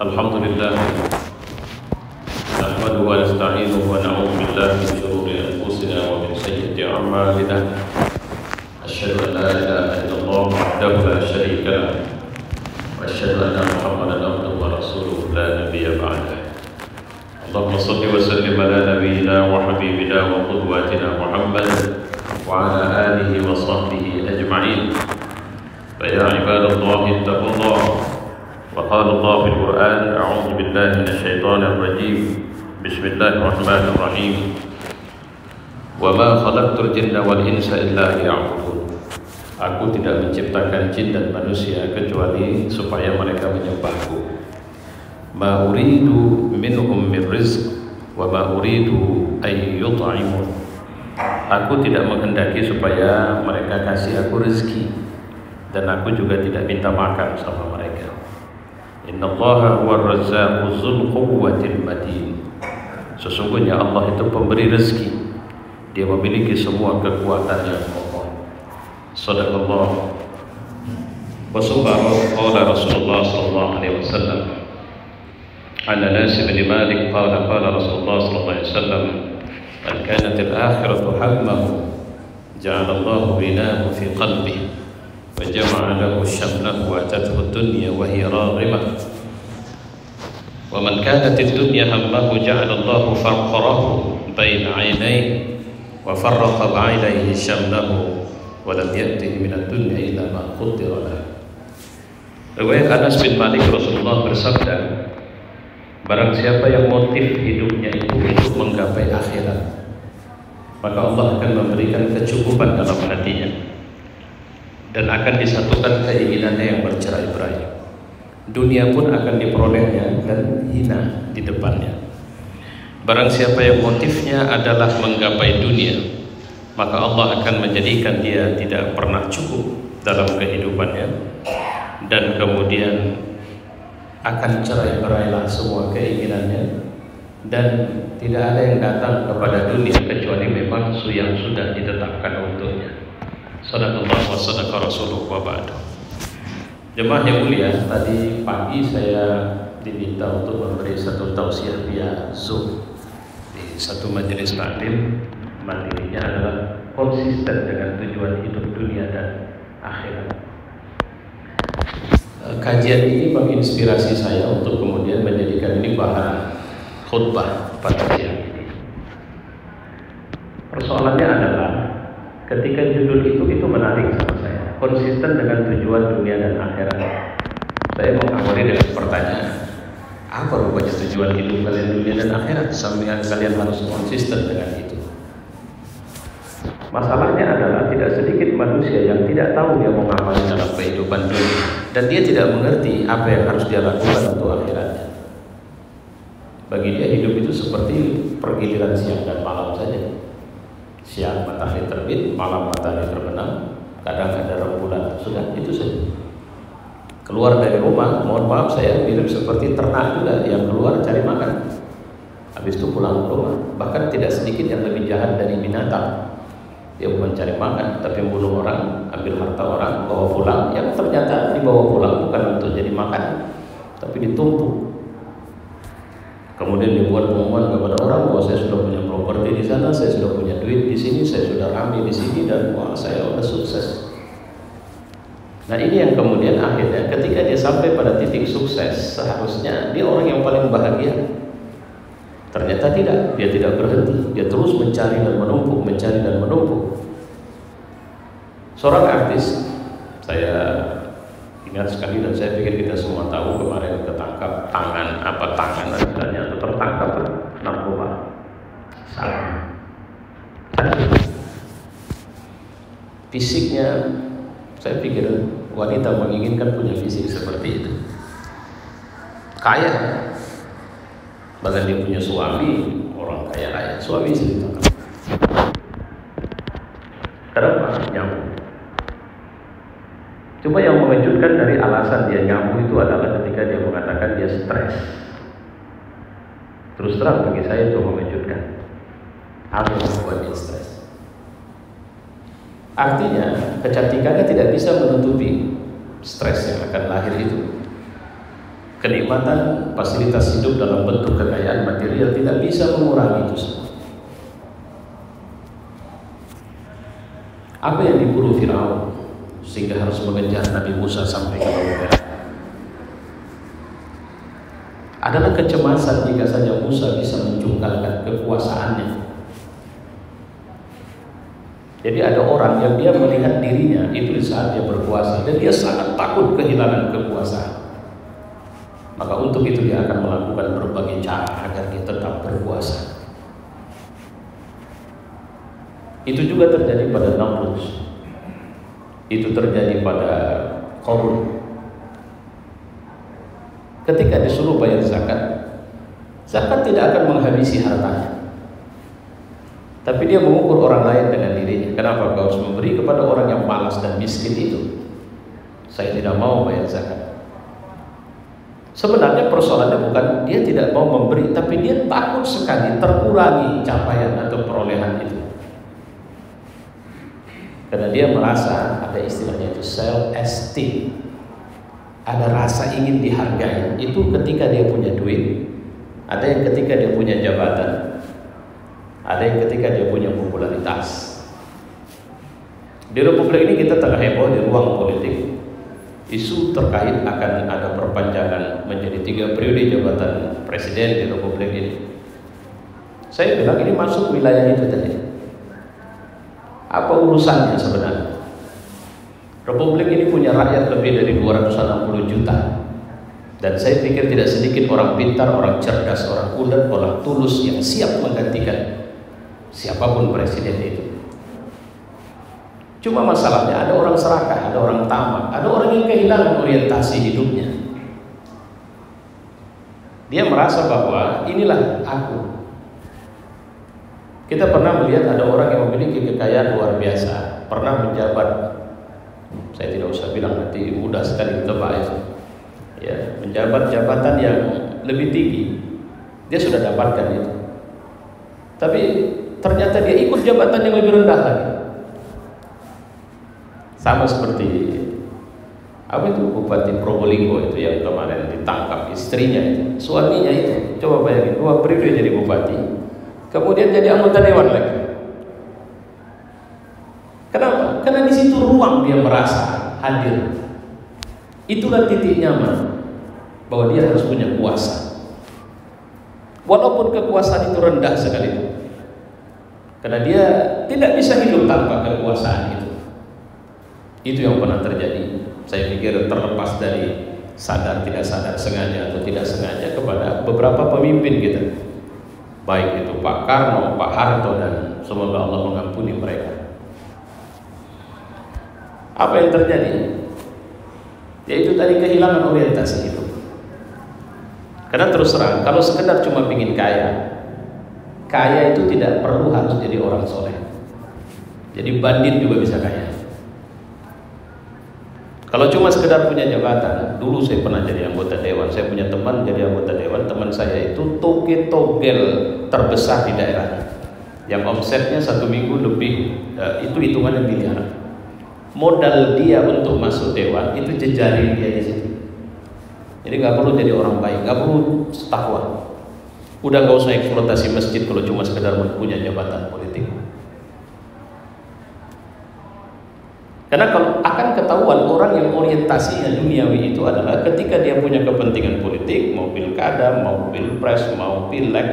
Alhamdulillah nahmaduhu wa nasta'inuhu wa na'udzu billahi min shururi anfusina wa min sayyiati a'malina. Asyhadu an la ilaha illallah wahdahu la syarika lah wa asyhadu anna Muhammadan abduhu wa rasuluhu la nabiyya ba'dah. Allahumma shalli wa sallim ala nabiyyina wa habibina wa qudwatina Muhammad wa ala alihi wa sahbihi ajma'in. Fa ya ibadallahi ittaqullah. وقال الله في القرآن أعوذ بالله من الشيطان الرجيم بسم الله الرحمن الرحيم وما خلقت الجن والإنس إلا ليعبدون. Aku tidak menciptakan jin dan manusia kecuali supaya mereka menyembahku. Ma uridu minhum min rizq wa ma uridu ay yut'imun. Aku tidak menghendaki supaya mereka kasih aku rezeki, dan aku juga tidak minta makan sama mereka. Innallaha huwar razzaqu dzul quwwatil matin. Sesungguhnya Allah itu pemberi rezeki. Dia memiliki semua kekuatan yang kokoh. Shadaqallah. Wa qala Rasulullah sallallahu alaihi wasallam. An Anas bin Malik qala Rasulullah sallallahu alaihi wasallam, "Man kanat al-akhiratu hammahu, ja'ala Allahu ghinahu fi qalbihi. وجمع له شمله وأتته الدنيا وهي راغمة ومن كانت الدنيا همه جعل الله فقره بين عينيه وفرق بعينيه شمله ولم يأته من الدنيا إلا ما قدر له." Riwayat Anas bin Malik, Rasulullah bersabda, barang siapa yang motif hidupnya itu untuk menggapai akhirat, maka Allah akan memberikan kecukupan dalam hatinya dan akan disatukan keinginannya yang bercerai-berai. Dunia pun akan diperolehnya dan hina di depannya. Barang siapa yang motifnya adalah menggapai dunia, maka Allah akan menjadikan dia tidak pernah cukup dalam kehidupannya, dan kemudian akan cerai-berailah semua keinginannya, dan tidak ada yang datang kepada dunia kecuali memang yang sudah ditetapkan untuknya. Sadaqallah wa sadaqa Rasulullah wa ba'du. Jemaah yang mulia, tadi pagi saya diminta untuk memberi satu tausiah via Zoom di satu majelis taklim. Materinya adalah konsisten dengan tujuan hidup dunia dan akhirat. Kajian ini menginspirasi saya untuk kemudian menjadikan ini bahan khutbah pada siang ini. Persoalannya adalah ketika judul itu menarik sama saya, konsisten dengan tujuan dunia dan akhirat. Saya mengawali dengan pertanyaan, apa rupanya tujuan hidup kalian dunia dan akhirat sampai kalian harus konsisten dengan itu? Masalahnya adalah tidak sedikit manusia yang tidak tahu dia mau ngapain dalam kehidupan dunia, dan dia tidak mengerti apa yang harus dia lakukan untuk akhiratnya. Bagi dia hidup itu seperti pergiliran siang dan malam saja. Siang matahari terbit, malam matahari terbenam, kadang ada rembulan, sudah itu saja. Keluar dari rumah, mohon maaf saya mirip seperti ternak juga yang keluar cari makan, habis itu pulang ke rumah. Bahkan tidak sedikit yang lebih jahat dari binatang. Dia bukan cari makan, tapi membunuh orang, ambil harta orang, bawa pulang, yang ternyata dibawa pulang bukan untuk jadi makan, tapi ditumpuk. Kemudian dibuat pengumuman kepada orang bahwa saya sudah punya properti di sana, saya sudah punya duit di sini, saya sudah ramai di sini, dan wah, saya sudah sukses. Nah, ini yang kemudian akhirnya ketika dia sampai pada titik sukses, seharusnya dia orang yang paling bahagia. Ternyata tidak, dia tidak berhenti, dia terus mencari dan menumpuk, mencari dan menumpuk. Seorang artis, saya ingat sekali dan saya pikir kita semua tahu, kemarin ketangkap tangan atau tertangkap narkoba. Salah. Fisiknya, saya pikir wanita menginginkan punya fisik seperti itu. Kaya, bahkan dia punya suami orang kaya raya, suami istri ditangkap. Kenapa? Nyamuk. Cuma yang mengejutkan dari alasan dia nyamuk itu adalah ketika dia mengatakan dia stres. Terus terang bagi saya itu mengejutkan. Apa yang membuat dia stres? Artinya kecantikannya tidak bisa menutupi stres yang akan lahir itu. Kenikmatan fasilitas hidup dalam bentuk kekayaan material tidak bisa mengurangi itu semua. Apa yang diburu Firaun sehingga harus mengejar Nabi Musa sampai ke Laut Merah adalah kecemasan jika saja Musa bisa menjungkalkan kekuasaannya. Jadi ada orang yang dia melihat dirinya itu di saat dia berkuasa dan dia sangat takut kehilangan kekuasaan. Maka untuk itu dia akan melakukan berbagai cara agar dia tetap berkuasa. Itu juga terjadi pada Namrud. Itu terjadi pada Qarun. Ketika disuruh bayar zakat, zakat tidak akan menghabisi hartanya. Tapi dia mengukur orang lain dengan dirinya. Kenapa kau harus memberi kepada orang yang malas dan miskin itu? Saya tidak mau bayar zakat. Sebenarnya persoalannya bukan dia tidak mau memberi, tapi dia takut sekali terkurangi capaian atau perolehan itu. Karena dia merasa ada istilahnya itu self-esteem, ada rasa ingin dihargai. Itu ketika dia punya duit, ada yang ketika dia punya jabatan, ada yang ketika dia punya popularitas. Di Republik ini kita tengah heboh di ruang politik. Isu terkait akan ada perpanjangan menjadi 3 periode jabatan presiden di Republik ini. Saya bilang ini masuk wilayah itu tadi. Apa urusannya sebenarnya? Republik ini punya rakyat lebih dari 260 juta. Dan saya pikir tidak sedikit orang pintar, orang cerdas, orang ulet, orang tulus yang siap menggantikan siapapun presiden itu. Cuma masalahnya ada orang serakah, ada orang tamak, ada orang yang kehilangan orientasi hidupnya. Dia merasa bahwa inilah aku. Kita pernah melihat ada orang yang memiliki kekayaan luar biasa, pernah menjabat, saya tidak usah bilang nanti mudah sekali ditebak itu. Ya, menjabat jabatan yang lebih tinggi, dia sudah dapatkan itu. Tapi ternyata dia ikut jabatan yang lebih rendah lagi. Sama seperti apa itu Bupati Probolinggo itu yang kemarin ditangkap istrinya itu, suaminya itu. Coba bayangin 2 periode jadi bupati, kemudian jadi anggota dewan lagi. Kenapa? Karena di situ ruang dia merasa hadir. Itulah titik nyaman bahwa dia harus punya kuasa. Walaupun kekuasaan itu rendah sekalipun. Karena dia tidak bisa hidup tanpa kekuasaan itu. Itu yang pernah terjadi. Saya pikir terlepas dari sadar tidak sadar, sengaja atau tidak sengaja kepada beberapa pemimpin kita. Baik itu Pak Karno, Pak Harto, dan semoga Allah mengampuni mereka. Apa yang terjadi? Yaitu tadi kehilangan orientasi hidup. Karena terus terang, kalau sekedar cuma ingin kaya, kaya itu tidak perlu harus jadi orang soleh. Jadi bandit juga bisa kaya. Kalau cuma sekedar punya jabatan, dulu saya pernah jadi anggota dewan, saya punya teman jadi anggota dewan, teman saya itu toge-togel terbesar di daerah, yang omsetnya 1 minggu lebih, itu hitungannya miliaran. Modal dia untuk masuk dewan itu jejaring dia di situ. Jadi nggak perlu jadi orang baik, nggak perlu takwa. Udah nggak usah eksploitasi masjid kalau cuma sekedar punya jabatan politik. Karena kalau akan ketahuan orang yang orientasinya duniawi itu adalah ketika dia punya kepentingan politik, mau pilkada, mau pilpres, mau pileg,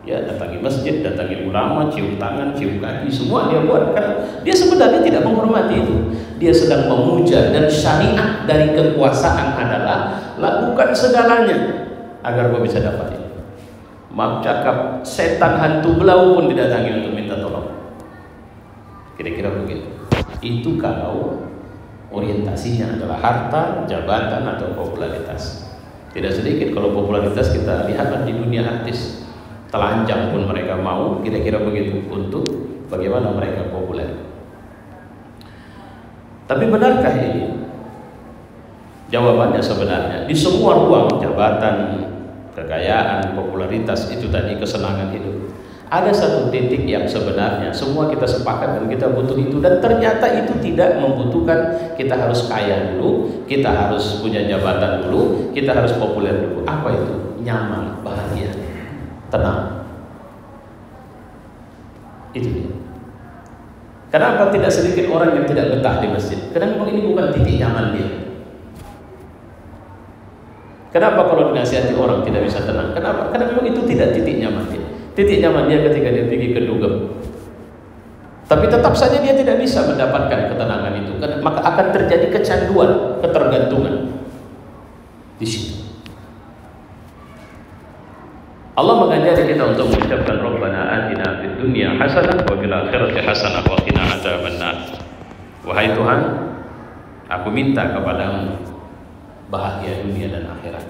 ya datangi masjid, datangi ulama, cium tangan, cium kaki, semua dia buat. Karena dia sebenarnya tidak menghormati itu. Dia sedang memuja, dan syariat dari kekuasaan adalah lakukan segalanya agar kau bisa dapat itu. Maaf cakap, setan hantu belau pun didatangi untuk minta tolong. Kira-kira begitu. Itu kalau orientasinya adalah harta, jabatan, atau popularitas. Tidak sedikit kalau popularitas kita lihatlah di dunia artis, telanjang pun mereka mau, kira-kira begitu, untuk bagaimana mereka populer. Tapi benarkah ini? Jawabannya sebenarnya di semua ruang jabatan, kekayaan, popularitas itu tadi kesenangan hidup. Ada satu titik yang sebenarnya semua kita sepakat dan kita butuh itu, dan ternyata itu tidak membutuhkan kita harus kaya dulu, kita harus punya jabatan dulu, kita harus populer dulu. Apa itu? Nyaman, bahagia, tenang. Itu dia. Kenapa tidak sedikit orang yang tidak betah di masjid? Karena memang ini bukan titik nyaman dia. Kenapa kalau dinasihati orang tidak bisa tenang? Kenapa? Karena memang itu tidak titik nyaman dia. Titik nyaman dia ketika dia pergi ke dugem. Tapi tetap saja dia tidak bisa mendapatkan ketenangan itu. Maka akan terjadi kecanduan, ketergantungan di situ. Allah mengajari kita untuk mengucapkan Rabbana atina fid dunya hasanah wa fil akhirati hasanah wa qina adzabannar. Wahai Tuhan, aku minta kepadamu bahagia dunia dan akhirat.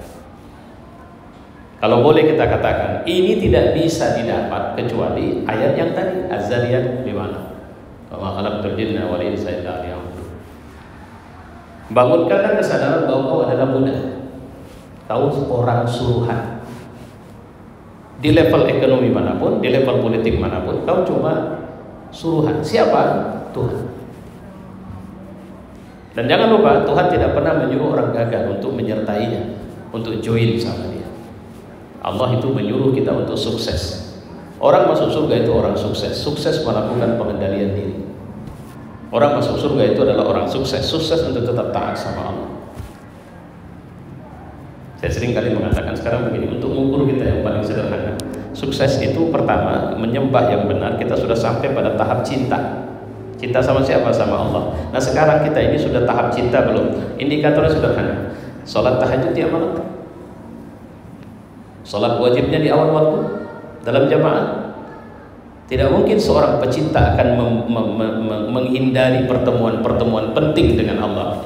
Kalau boleh kita katakan, ini tidak bisa didapat kecuali ayat yang tadi, Az-Zariyat di mana? Wa ma khalaqtul jinna wal insa illa liya'budun. Bangunkanlah kesadaran bahwa kau adalah budak. Kau orang suruhan. Di level ekonomi manapun, di level politik manapun, kau cuma suruhan. Siapa? Tuhan. Dan jangan lupa, Tuhan tidak pernah menyuruh orang gagal untuk menyertainya, untuk join sama dia. Allah itu menyuruh kita untuk sukses. Orang masuk surga itu orang sukses. Sukses melakukan pengendalian diri. Orang masuk surga itu adalah orang sukses. Sukses untuk tetap taat sama Allah. Saya sering kali mengatakan sekarang begini, untuk mengukur kita yang paling sederhana, sukses itu pertama menyembah yang benar. Kita sudah sampai pada tahap cinta. Cinta sama siapa? Sama Allah. Nah sekarang kita ini sudah tahap cinta belum? Indikatornya sederhana. Sholat tahajud tiap malam, sholat wajibnya di awal waktu dalam jamaah. Tidak mungkin seorang pecinta akan menghindari pertemuan-pertemuan penting dengan Allah.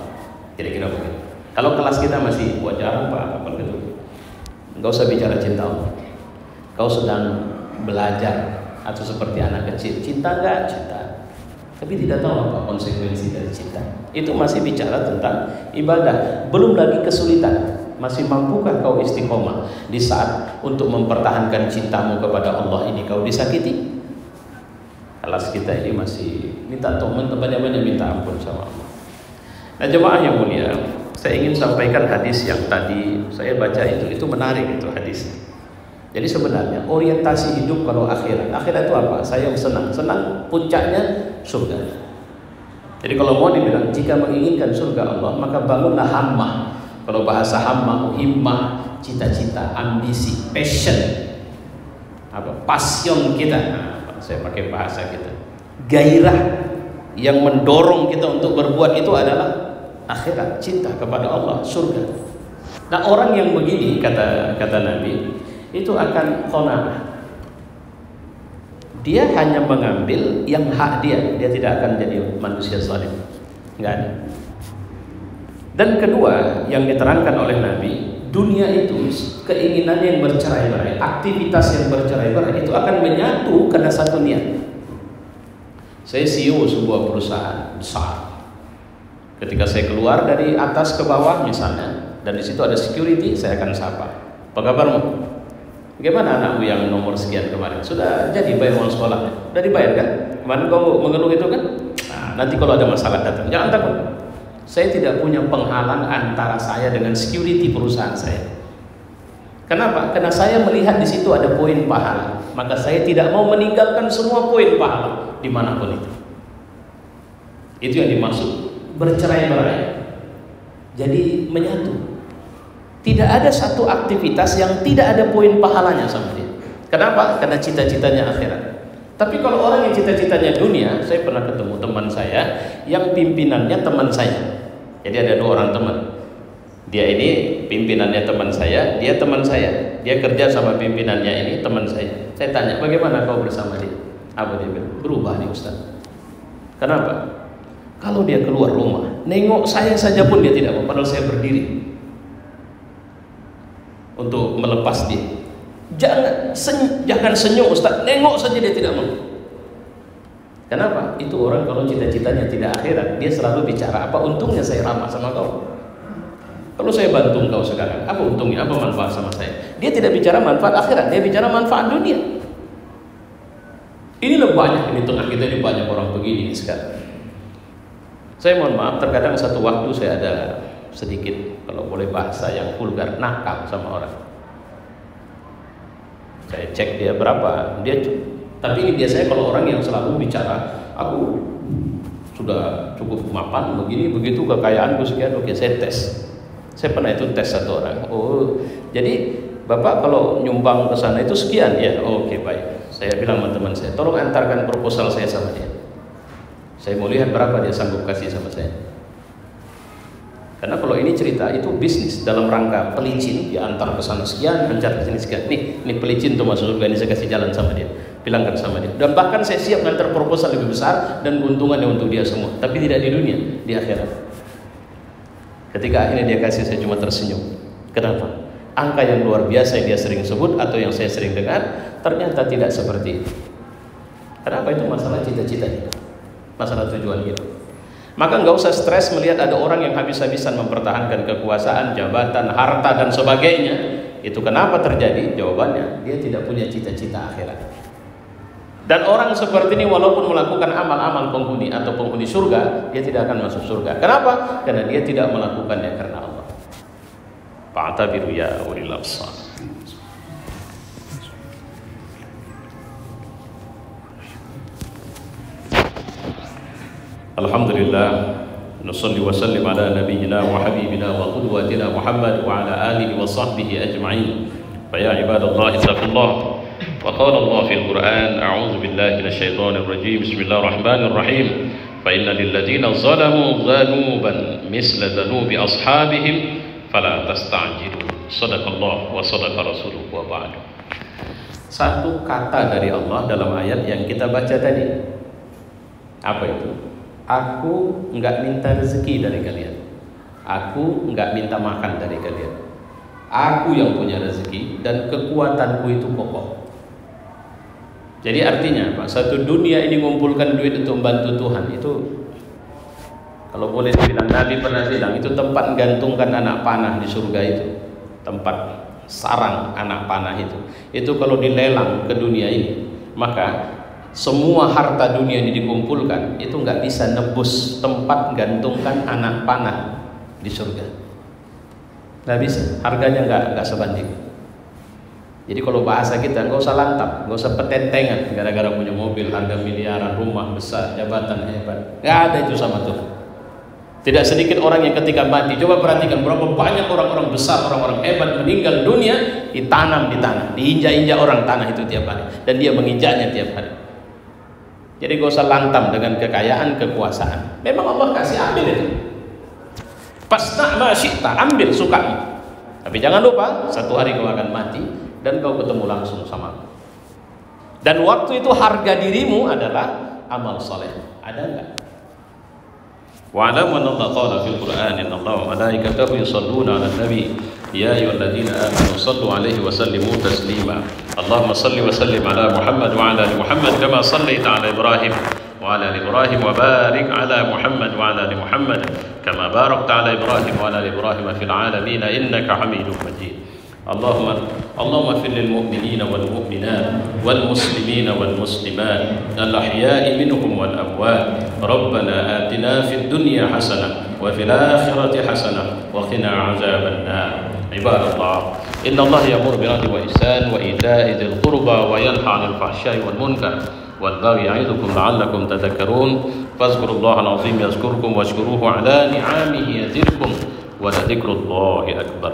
Kira-kira begitu. Kalau kelas kita masih wajar apa gitu, enggak usah bicara cinta Allah. Kau sedang belajar atau seperti anak kecil, cinta enggak? Cinta. Tapi tidak tahu apa konsekuensi dari cinta. Itu masih bicara tentang ibadah. Belum lagi kesulitan. Masih mampukah kau istiqomah di saat untuk mempertahankan cintamu kepada Allah ini kau disakiti? Kelas kita ini masih minta teman banyak-banyak minta ampun sama Allah. Nah jemaah yang mulia, saya ingin sampaikan hadis yang tadi saya baca itu menarik itu hadis. Jadi sebenarnya orientasi hidup kalau akhirat itu apa? Saya senang puncaknya surga. Jadi kalau mau dibilang jika menginginkan surga Allah maka bangunlah hammah. Kalau bahasa hammah, himmah, cita-cita, ambisi, passion, passion kita. Nah, saya pakai bahasa kita. Gairah yang mendorong kita untuk berbuat itu adalah akhirat, cinta kepada Allah, surga. Nah orang yang begini kata Nabi itu akan qanaah. Dia hanya mengambil yang hak dia tidak akan jadi manusia zalim. Enggak ada. Dan kedua yang diterangkan oleh Nabi, dunia itu keinginan yang bercerai-berai, aktivitas yang bercerai-berai itu akan menyatu karena satu niat. Saya CEO sebuah perusahaan besar. Ketika saya keluar dari atas ke bawah misalnya, dan di situ ada security, saya akan sapa. Apa kabarmu? Bagaimana anakmu yang nomor sekian kemarin? Sudah jadi bayar uang sekolahnya? Sudah dibayar kan? Kemarin kau mengeluh itu kan? Nah, nanti kalau ada masalah datang, jangan takut. Saya tidak punya penghalang antara saya dengan security perusahaan saya. Kenapa? Karena saya melihat di situ ada poin pahala. Maka saya tidak mau meninggalkan semua poin pahala dimanapun itu. Itu yang dimaksud bercerai-berai. Jadi menyatu. Tidak ada satu aktivitas yang tidak ada poin pahalanya sama dia. Kenapa? Karena cita-citanya akhirat. Tapi kalau orang yang cita-citanya dunia, saya pernah ketemu teman saya yang pimpinannya teman saya. Jadi ada dua orang teman. Dia ini pimpinannya teman saya, dia teman saya. Dia kerja sama pimpinannya ini teman saya. Saya tanya, bagaimana kau bersama dia? Apa dia bilang? Berubah nih Ustaz. Kenapa? Kalau dia keluar rumah, nengok saya saja pun dia tidak mau, padahal saya berdiri untuk melepas dia. Jangan senyum Ustaz, nengok saja dia tidak mau. Kenapa? Itu orang kalau cita-citanya tidak akhirat, dia selalu bicara apa untungnya saya ramah sama kau. Kalau saya bantu kau sekarang, apa untungnya, apa manfaat sama saya? Dia tidak bicara manfaat akhirat, dia bicara manfaat dunia. Inilah banyak di tengah kita ini, banyak orang begini sekarang. Saya mohon maaf, terkadang satu waktu saya ada sedikit, kalau boleh bahasa yang vulgar, nakal sama orang. Saya cek dia berapa, tapi ini biasanya kalau orang yang selalu bicara, aku sudah cukup mapan begini begitu, kekayaanku sekian, oke saya tes. Saya pernah itu tes satu orang. Oh, jadi Bapak kalau nyumbang ke sana itu sekian ya, oke baik. Saya bilang sama teman saya, tolong antarkan proposal saya sama dia. Saya mau lihat berapa dia sanggup kasih sama saya. Karena kalau ini cerita itu bisnis dalam rangka pelicin, dia antar ke sana sekian, antar ke sini sekian. Nih pelicin tuh masuk surga, ini saya kasih jalan sama dia. Bilangkan sama dia. Dan bahkan saya siap ngantar proposal lebih besar dan keuntungannya untuk dia semua. Tapi tidak di dunia, di akhirat. Ketika akhirnya dia kasih, saya cuma tersenyum. Kenapa? Angka yang luar biasa yang dia sering sebut atau yang saya sering dengar ternyata tidak seperti itu. Kenapa? Itu masalah cita-cita kita, masalah tujuan kita. Maka nggak usah stres melihat ada orang yang habis-habisan mempertahankan kekuasaan, jabatan, harta dan sebagainya. Itu kenapa terjadi? Jawabannya, dia tidak punya cita-cita akhirat. Dan orang seperti ini walaupun melakukan amal-amal penghuni atau penghuni surga, dia tidak akan masuk surga. Kenapa? Karena dia tidak melakukannya karena Allah. Fa'tabiru ya ulil absar. Alhamdulillah, nusalli wa sallim ala nabiyyina wa habibina wa qudwatina Muhammad wa ala alihi wa sahbihi ajma'in. Fa ya ibadallah ittaqullah. Wa qala Allah fil Qur'an, a'udzu billahi minasyaitonir rajim. Bismillahirrahmanirrahim. Fa inna lil ladzina zalamu dzanuban misla dzanubi ashabihim fala tasta'jilu. Shadaqallah wa shadaqa rasuluhu wa ba'du. Satu kata dari Allah dalam ayat yang kita baca tadi. Apa itu? Aku enggak minta rezeki dari kalian. Aku enggak minta makan dari kalian. Aku yang punya rezeki dan kekuatanku itu kokoh. Jadi artinya apa? Satu dunia ini mengumpulkan duit untuk membantu Tuhan itu, kalau boleh dibilang, Nabi pernah bilang itu tempat gantungkan anak panah di surga itu, tempat sarang anak panah itu. Itu kalau dilelang ke dunia ini, maka semua harta dunia ini dikumpulkan, itu nggak bisa nebus tempat gantungkan anak panah di surga. Nggak bisa, harganya nggak sebanding. Jadi kalau bahasa kita, nggak usah lantap, nggak usah petentengan gara-gara punya mobil harga miliaran, rumah besar, jabatan hebat. Nggak ada itu sama Tuhan. Tidak sedikit orang yang ketika mati, coba perhatikan berapa banyak orang-orang besar, orang-orang hebat meninggal dunia, ditanam di tanah, diinjak-injak orang tanah itu tiap hari, dan dia menginjaknya tiap hari. Jadi gak usah lantam dengan kekayaan, kekuasaan. Memang Allah kasih, ambil itu. Pasna' ma syi'ta, ambil sukamu. Tapi jangan lupa, satu hari kau akan mati dan kau ketemu langsung sama aku. Dan waktu itu harga dirimu adalah amal soleh. Ada enggak? Wa'alamu anna Allah qala fil Qur'an, inna Allah wa malaikatahu yusalluna 'alan nabi ya ayyuhalladzina amanu sallu 'alaihi wa sallimu taslima. Allahumma salli wa sallim ala Muhammad wa ala ali Muhammad kama sallaita ala Ibrahim wa ala ali Ibrahim wa barik ala Muhammad wa ala ali Muhammad kama barakta ala Ibrahim wa ala ali Ibrahim fil 'alamin innaka Hamidum Majid. اللهم اغفر للمؤمنين والمؤمنات والمسلمين والمسلمات الأحياء منهم والأموات ربنا آتنا في الدنيا حسنة وفي الآخرة حسنة وقنا عذاب النار. عباد الله، إن الله يأمر بالعدل والإحسان وإيتاء ذي القربى وينهى عن الفحشاء والمنكر والبغي يعظكم لعلكم تذكرون. فاذكروا الله العظيم يذكركم واشكروه على نعمه يزدكم ولذكر الله أكبر.